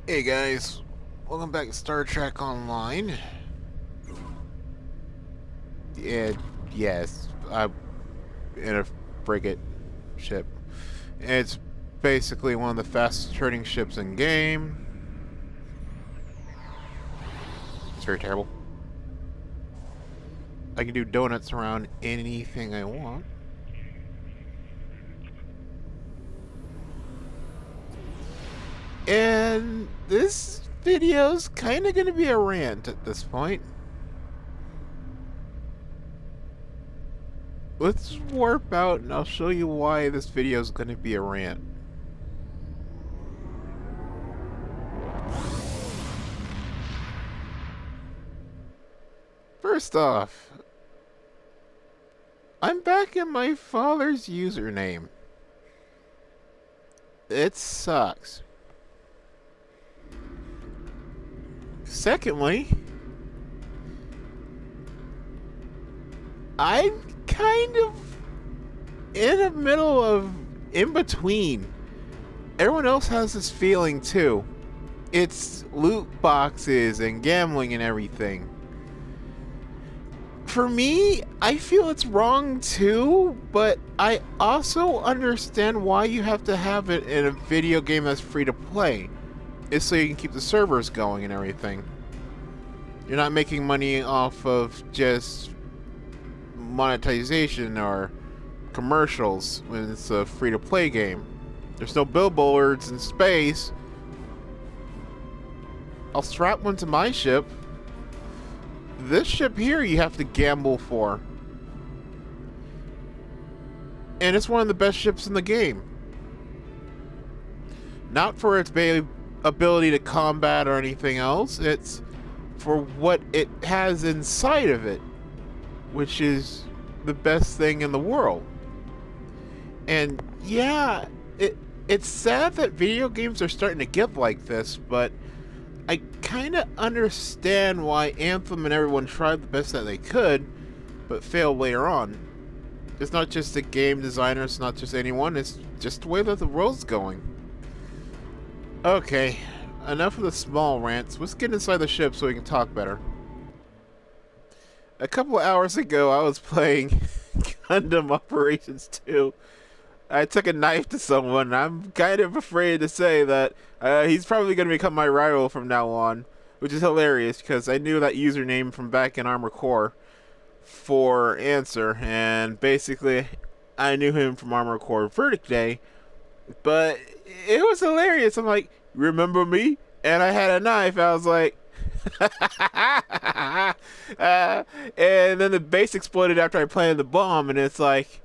Hey guys, welcome back to Star Trek Online. And yes, I'm in a frigate ship. It's basically one of the fastest turning ships in game. It's very terrible. I can do donuts around anything I want. And this video's kind of going to be a rant at this point. Let's warp out and I'll show you why this video is going to be a rant. First off, I'm back in my father's username. It sucks. Secondly, I'm kind of in the middle of in between. Everyone else has this feeling too. It's loot boxes and gambling and everything. For me, I feel it's wrong too, but I also understand why you have to have it in a video game that's free to play. It's so you can keep the servers going and everything. You're not making money off of just monetization or commercials when it's a free to play game. There's no billboards in space. I'll strap one to my ship. This ship here you have to gamble for. And it's one of the best ships in the game. Not for its ability to combat or anything else. It's for what it has inside of it, which is the best thing in the world. And yeah, it's sad that video games are starting to get like this, but I kind of understand why Anthem and everyone tried the best that they could, but failed later on. It's not just the game designer, it's not just anyone, it's just the way that the world's going. Okay, enough of the small rants. Let's get inside the ship so we can talk better. A couple of hours ago, I was playing Gundam Operations 2. I took a knife to someone. I'm kind of afraid to say that he's probably going to become my rival from now on, which is hilarious because I knew that username from back in Armored Core for Answer, and basically I knew him from Armored Core Verdict Day, but it was hilarious. I'm like, remember me? And I had a knife. I was like, and then the base exploded after I planted the bomb, and it's like,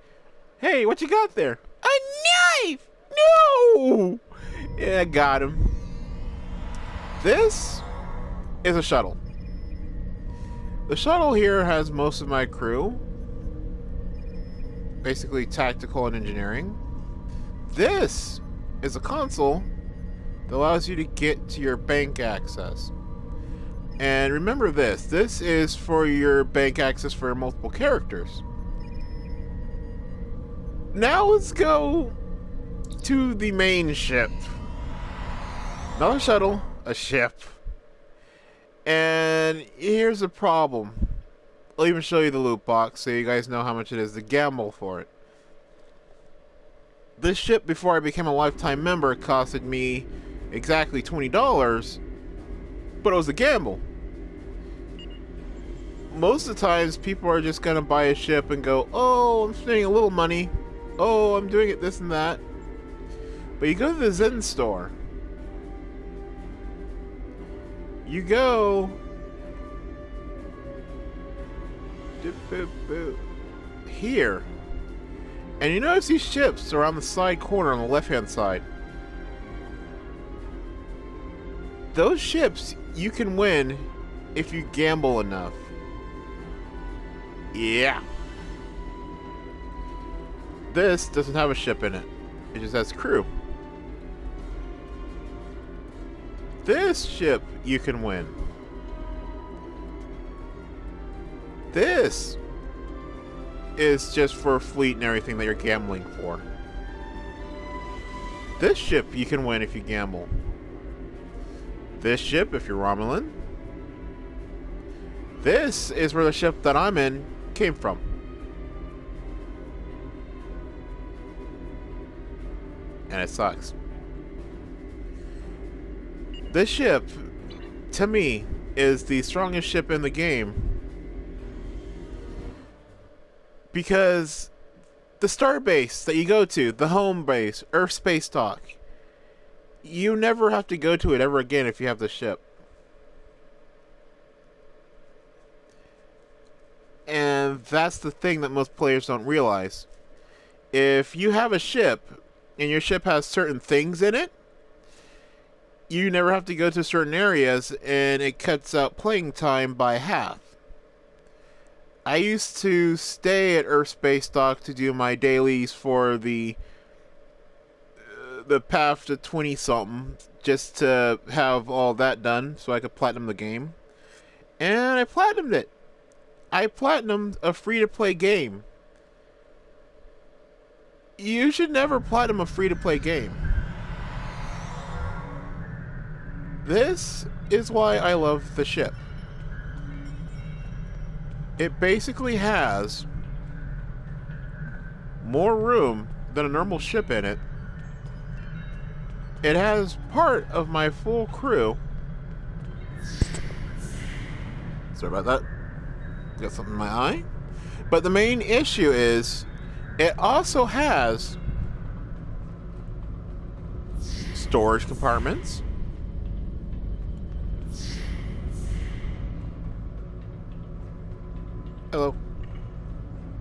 hey, what you got there? A knife! No! Yeah, I got him. This is a shuttle. The shuttle here has most of my crew. Basically tactical and engineering. This is a console that allows you to get to your bank access. And remember this is for your bank access for multiple characters. Now let's go to the main ship. Not a shuttle, a ship. And here's the problem. I'll even show you the loot box so you guys know how much it is to gamble for it. This ship, before I became a lifetime member, costed me exactly $20, but it was a gamble. Most of the times, people are just gonna buy a ship and go, oh, I'm spending a little money. Oh, I'm doing it this and that. But you go to the Zen store. You go here. And you notice these ships are on the side corner on the left-hand side. Those ships you can win if you gamble enough. Yeah. This doesn't have a ship in it. It just has crew. This ship you can win. This is just for fleet and everything that you're gambling for. This ship you can win if you gamble. This ship, if you're Romulan, this is where the ship that I'm in came from. And it sucks. This ship, to me, is the strongest ship in the game. Because the star base that you go to, the home base, Earth Space Dock, you never have to go to it ever again if you have the ship. And that's the thing that most players don't realize. If you have a ship, and your ship has certain things in it, you never have to go to certain areas, and it cuts out playing time by half. I used to stay at Earth Space Dock to do my dailies for the path to 20-something, just to have all that done so I could platinum the game. And I platinumed it. I platinumed a free-to-play game. You should never platinum a free-to-play game. This is why I love the ship. It basically has more room than a normal ship in it. It has part of my full crew. Sorry about that. Got something in my eye. But the main issue is it also has storage compartments. Hello.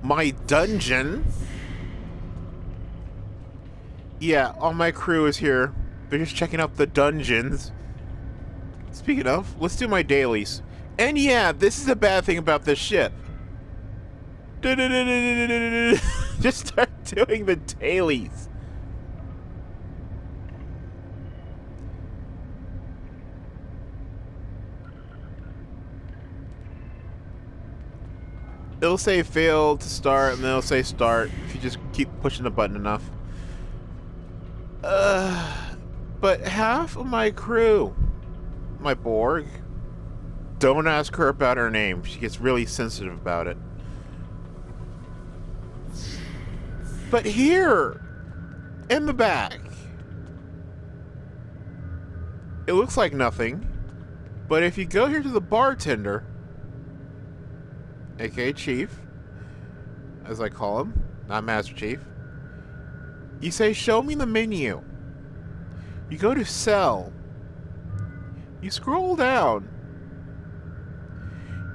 My dungeon. Yeah, all my crew is here. They're just checking out the dungeons. Speaking of, let's do my dailies. And yeah, this is a bad thing about this ship. Just start doing the dailies. It'll say failed to start, and then it'll say start if you just keep pushing the button enough. But half of my crew, my Borg, don't ask her about her name. She gets really sensitive about it. But here, in the back, it looks like nothing. But if you go here to the bartender, aka Chief, as I call him, not Master Chief, you say, show me the menu. You go to sell. You scroll down.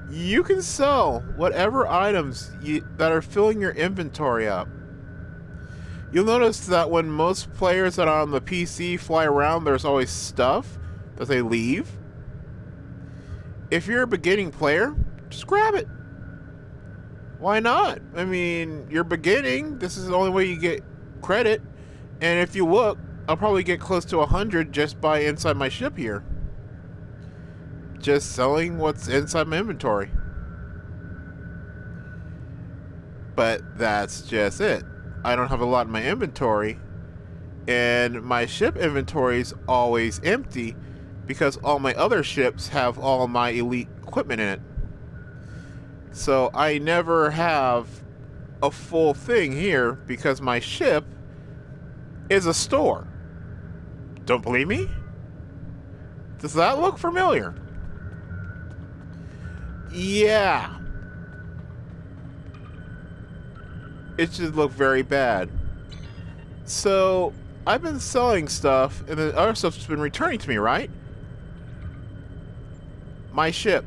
You can sell whatever items that are filling your inventory up. You'll notice that when most players that are on the PC fly around, there's always stuff that they leave. If you're a beginning player, just grab it. Why not? I mean, you're beginning. This is the only way you get credit. And if you look, I'll probably get close to 100 just by inside my ship here. Just selling what's inside my inventory. But that's just it. I don't have a lot in my inventory. And my ship inventory is always empty because all my other ships have all my elite equipment in it. So I never have a full thing here because my ship is a store. Don't believe me? Does that look familiar? Yeah. It should look very bad. So I've been selling stuff and the other stuff's been returning to me, right? My ship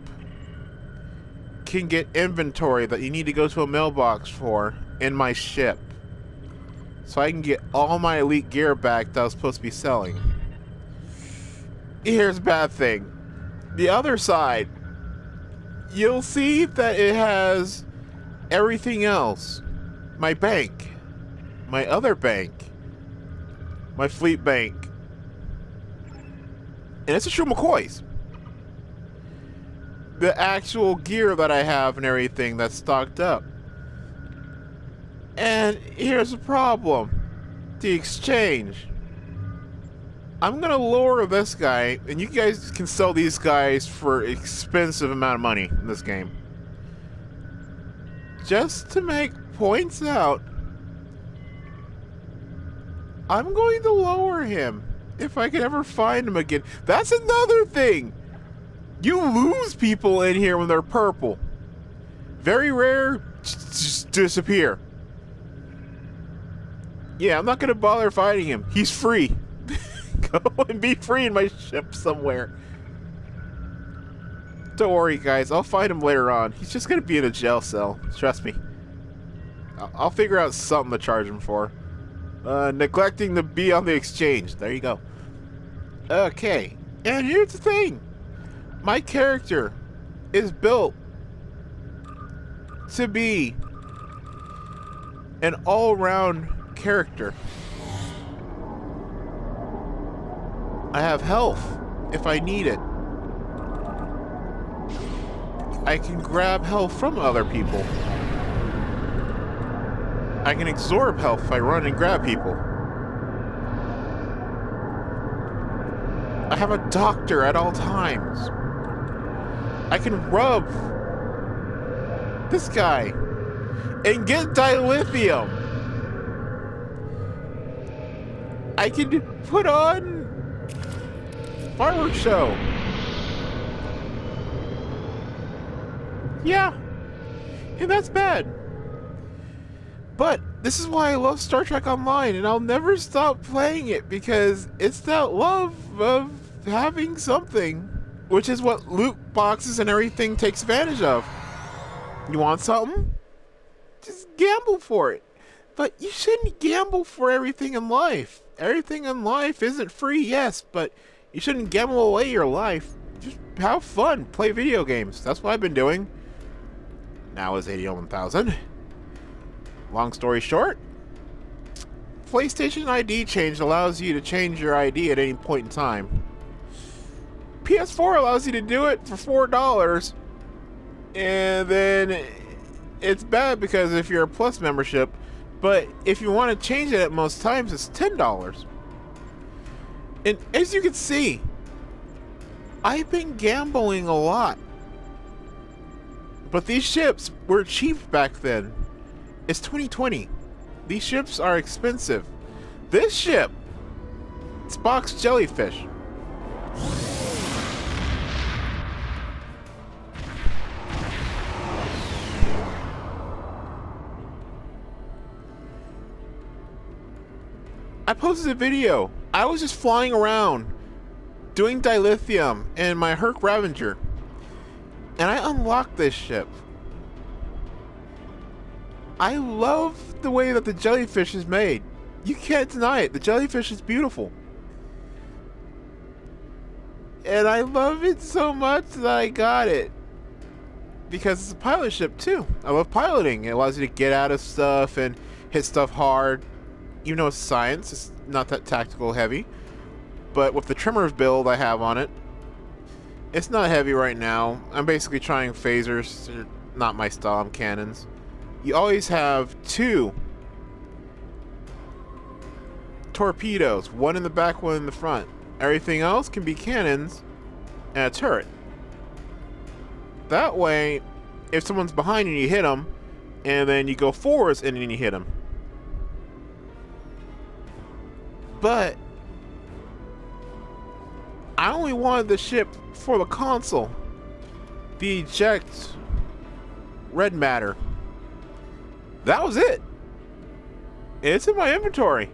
can get inventory that you need to go to a mailbox for in my ship. So I can get all my elite gear back that I was supposed to be selling. Here's a bad thing. The other side, you'll see that it has everything else. My bank. My other bank. My fleet bank. And it's a Shrew McCoy's. The actual gear that I have and everything that's stocked up. And here's the problem. The exchange. I'm gonna lower this guy, and you guys can sell these guys for expensive amount of money in this game. Just to make points out, I'm going to lower him if I can ever find him again. That's another thing. You lose people in here when they're purple. Very rare, just disappear. Yeah, I'm not gonna bother fighting him. He's free. Go and be free in my ship somewhere. Don't worry, guys. I'll fight him later on. He's just gonna be in a jail cell. Trust me. I'll figure out something to charge him for. Neglecting to be on the exchange. There you go. Okay. And here's the thing. My character is built to be an all-around character. I have health if I need it. I can grab health from other people. I can absorb health if I run and grab people. I have a doctor at all times. I can rub this guy and get dilithium. I can put on fireworks show. Yeah, and that's bad. But this is why I love Star Trek Online, and I'll never stop playing it because it's that love of having something, which is what loot boxes and everything takes advantage of. You want something? Just gamble for it. But you shouldn't gamble for everything in life. Everything in life isn't free, yes, but you shouldn't gamble away your life. Just have fun, play video games. That's what I've been doing. Now is 81,000. Long story short, PlayStation ID change allows you to change your ID at any point in time. PS4 allows you to do it for $4, and then it's bad because if you're a Plus membership, but if you want to change it at most times, it's $10. And as you can see, I've been gambling a lot. But these ships were cheap back then. It's 2020. These ships are expensive. This ship, Spock's jellyfish. I posted a video. I was just flying around doing dilithium in my Herc Ravager, and I unlocked this ship. I love the way that the jellyfish is made. You can't deny it. The jellyfish is beautiful. And I love it so much that I got it. Because it's a pilot ship too. I love piloting. It allows you to get out of stuff and hit stuff hard. Even though it's science, it's not that tactical heavy. But with the Tremors build I have on it, it's not heavy right now. I'm basically trying phasers. They're not my style, I'm cannons. You always have 2 torpedoes, one in the back, one in the front. Everything else can be cannons and a turret. That way, if someone's behind you, you hit them, and then you go forwards and then you hit them. But I only wanted the ship for the console, the eject red matter. That was it. It's in my inventory.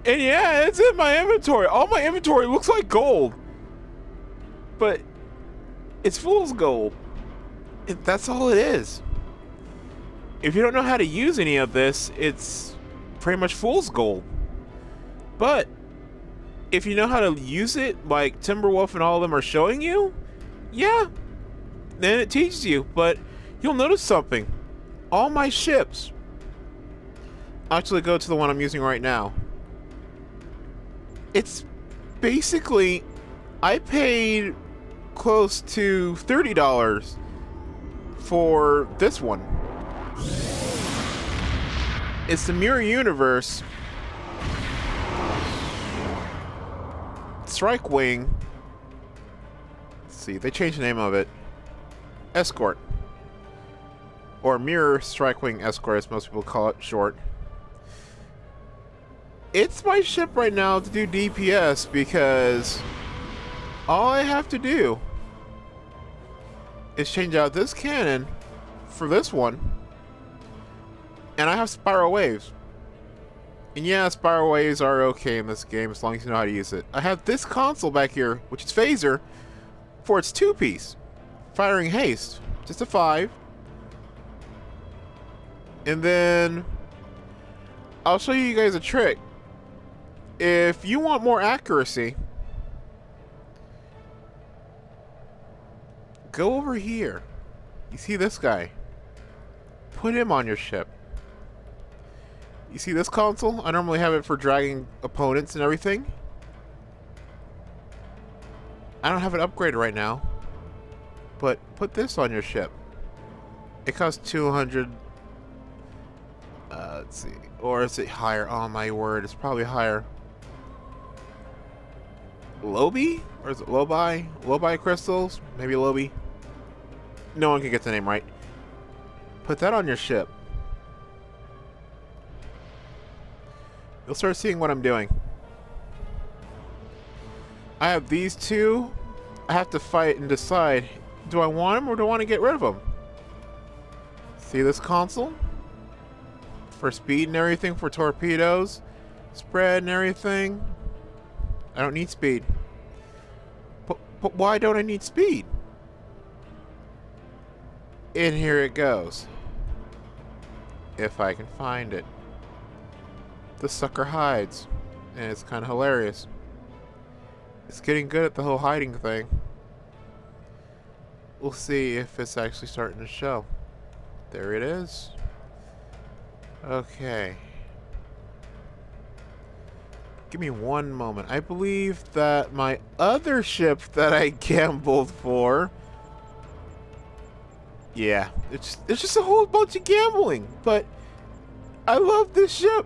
And yeah, it's in my inventory. All my inventory looks like gold. But it's fool's gold. That's all it is. If you don't know how to use any of this, it's pretty much fool's gold. But if you know how to use it, like Timberwolf and all of them are showing you, yeah, then it teaches you. But you'll notice something. All my ships, I'll actually go to the one I'm using right now. It's basically, I paid close to $30 for this one. It's the Mirror Universe strike wing. Let's see, they changed the name of it. Escort. Or mirror strike wing escort, as most people call it short. It's my ship right now to do DPS because all I have to do is change out this cannon for this one, and I have spiral waves. And yeah, spiral waves are okay in this game as long as you know how to use it. I have this console back here, which is phaser, for its 2-piece. Firing haste, just a 5. And then I'll show you guys a trick. If you want more accuracy, go over here. You see this guy? Put him on your ship. You see this console? I normally have it for dragging opponents and everything. I don't have it upgraded right now, but put this on your ship. It costs 200. Let's see. Or is it higher? Oh my word, it's probably higher. Lobi? Or is it Lobi? Lobi crystals? Maybe Lobi? No one can get the name right. Put that on your ship. You'll start seeing what I'm doing. I have these two. I have to fight and decide, do I want them or do I want to get rid of them? See this console? For speed and everything, for torpedoes, spread and everything. I don't need speed. But why don't I need speed? And here it goes. If I can find it. The sucker hides. And it's kind of hilarious. It's getting good at the whole hiding thing. We'll see if it's actually starting to show. There it is. Okay. Give me one moment. I believe that my other ship that I gambled for... Yeah, it's just a whole bunch of gambling. But I love this ship.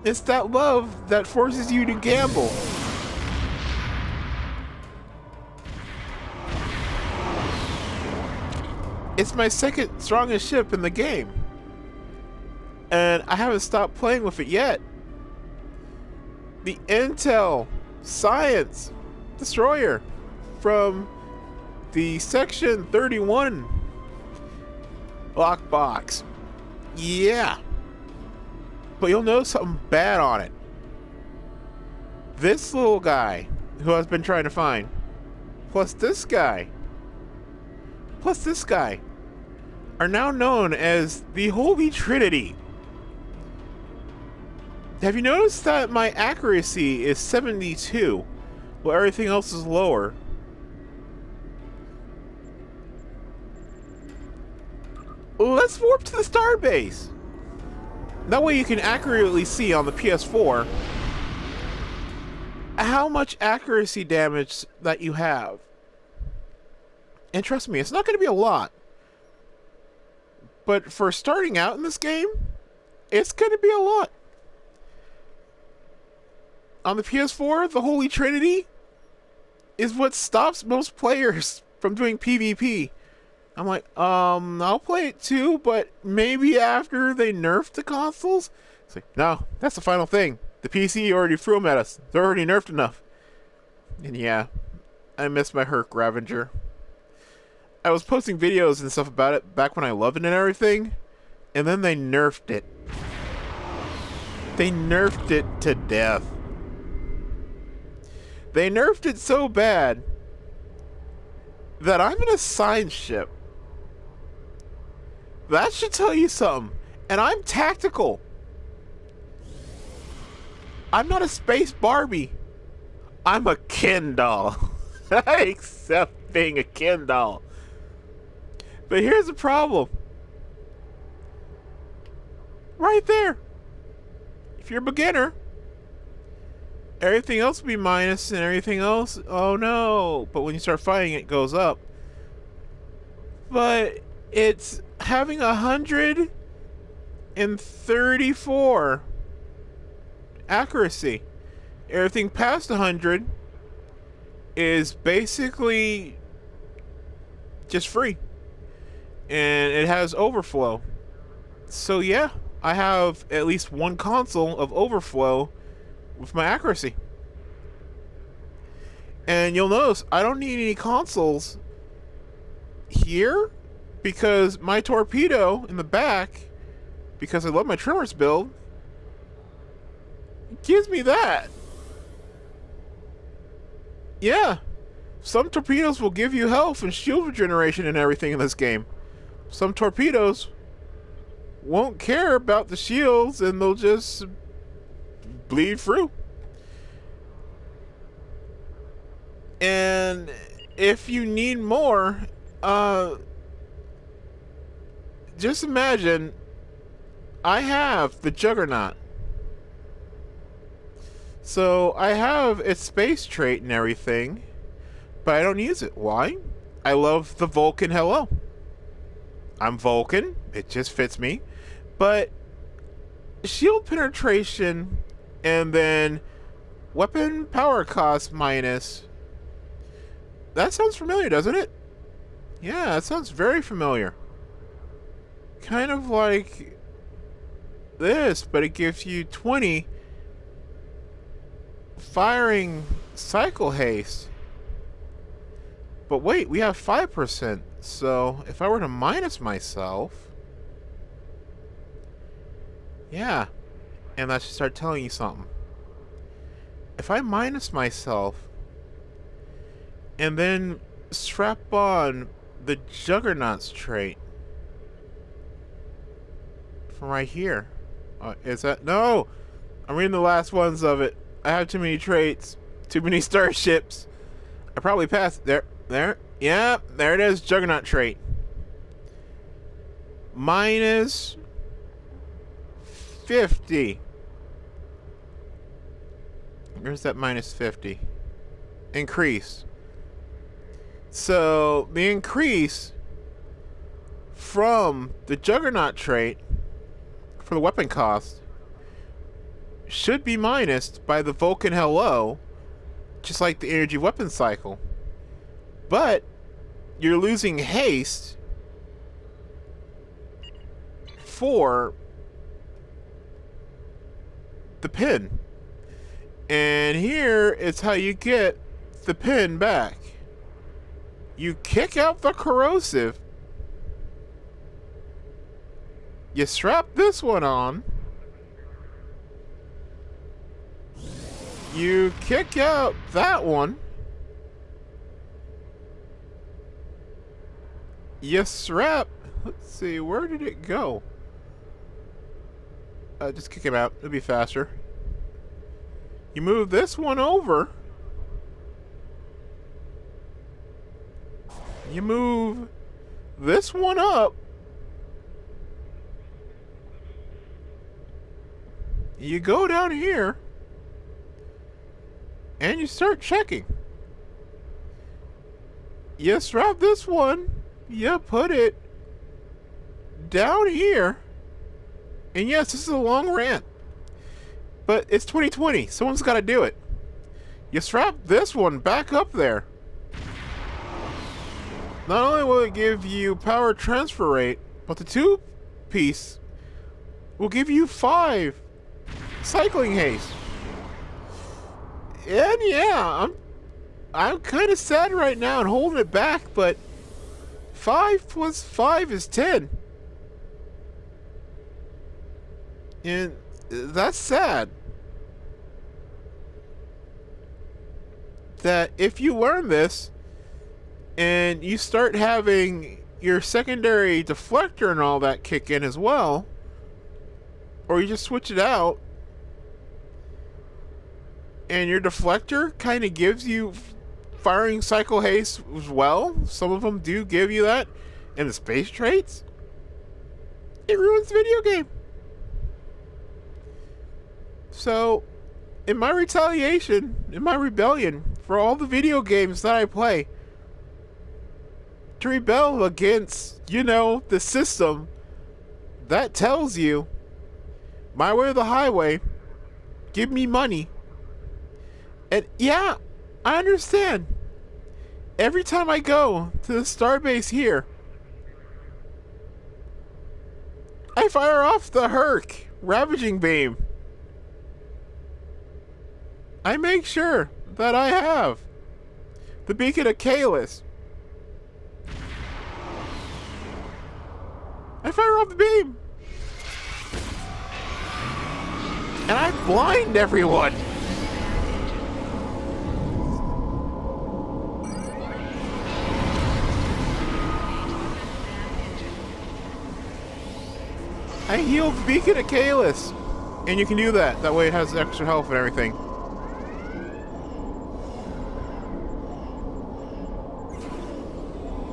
It's that love that forces you to gamble. It's my second strongest ship in the game. And I haven't stopped playing with it yet. The Intel Science Destroyer from the Section 31 lockbox. Yeah. But you'll notice something bad on it. This little guy who I've been trying to find, plus this guy, are now known as the Holy Trinity. Have you noticed that my accuracy is 72, while everything else is lower? Let's warp to the starbase. That way you can accurately see on the PS4 how much accuracy damage that you have. And trust me, it's not going to be a lot. But for starting out in this game, it's going to be a lot. On the PS4, the Holy Trinity is what stops most players from doing PvP. I'm like, I'll play it too, but maybe after they nerf the consoles? It's like, no, that's the final thing. The PC already threw them at us. They're already nerfed enough. And yeah, I miss my Herc Ravager. I was posting videos and stuff about it back when I loved it and everything, and then they nerfed it. They nerfed it to death. They nerfed it so bad that I'm in a science ship. That should tell you something. And I'm tactical. I'm not a space Barbie. I'm a Ken doll. I accept being a Ken doll. But here's the problem. Right there. If you're a beginner, everything else will be minus and everything else, oh no. But when you start fighting, it goes up. But it's having 134 accuracy. Everything past 100 is basically just free. And it has overflow. So yeah, I have at least one console of overflow with my accuracy. And you'll notice I don't need any consoles here because my torpedo in the back, because I love my trimmers build, gives me that. Yeah, some torpedoes will give you health and shield regeneration and everything in this game. Some torpedoes won't care about the shields and they'll just bleed through. And if you need more, just imagine I have the Juggernaut. So I have its space trait and everything, but I don't use it. Why? I love the Vulcan hello. I'm Vulcan, it just fits me. But shield penetration and then weapon power cost minus. That sounds familiar, doesn't it? Yeah, that sounds very familiar. Kind of like this, but it gives you 20 firing cycle haste. But wait, we have 5%. So if I were to minus myself, yeah, and that should start telling you something. If I minus myself and then strap on the Juggernaut's trait from right here, is that no? I'm reading the last ones of it. I have too many traits, too many starships. I probably passed there. Yeah, there it is. Juggernaut trait. Minus 50. Where's that minus 50? Increase. So the increase from the Juggernaut trait for the weapon cost should be minused by the Vulcan hello, just like the energy weapon cycle. But you're losing haste for the pin. And here is how you get the pin back. You kick out the corrosive. You strap this one on. You kick out that one. You strap. Let's see, where did it go? Just kick him out. It'll be faster. You move this one over. You move this one up. You go down here. And you start checking. You strap this one. You put it down here. And yes, this is a long rant. But it's 2020. Someone's got to do it. You strap this one back up there. Not only will it give you power transfer rate, but the two-piece will give you 5 cycling haste. And yeah, I'm kind of sad right now and holding it back, but 5 plus 5 is 10. And that's sad. That if you learn this and you start having your secondary deflector and all that kick in as well, or you just switch it out and your deflector kind of gives you firing cycle haste as well. Some of them do give you that. And the space traits, it ruins the video game. So, in my retaliation, in my rebellion for all the video games that I play, to rebel against, the system that tells you, my way or the highway, give me money, And yeah, I understand. Every time I go to the starbase here, I fire off the Herc ravaging beam. I make sure that I have the beacon of Kalis. I fire off the beam. And I blind everyone. I healed the beacon of Kalis. And you can do that. That way it has extra health and everything.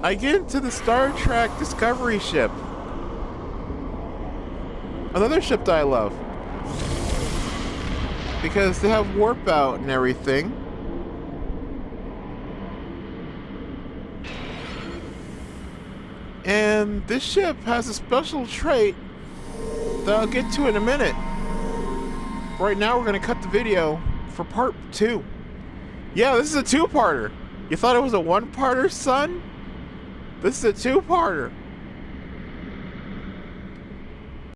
I get into the Star Trek Discovery ship. Another ship that I love. Because they have warp out and everything. And this ship has a special trait that I'll get to in a minute. Right now we're going to cut the video for part 2. Yeah, this is a 2-parter. You thought it was a 1-parter, son? This is a 2-parter.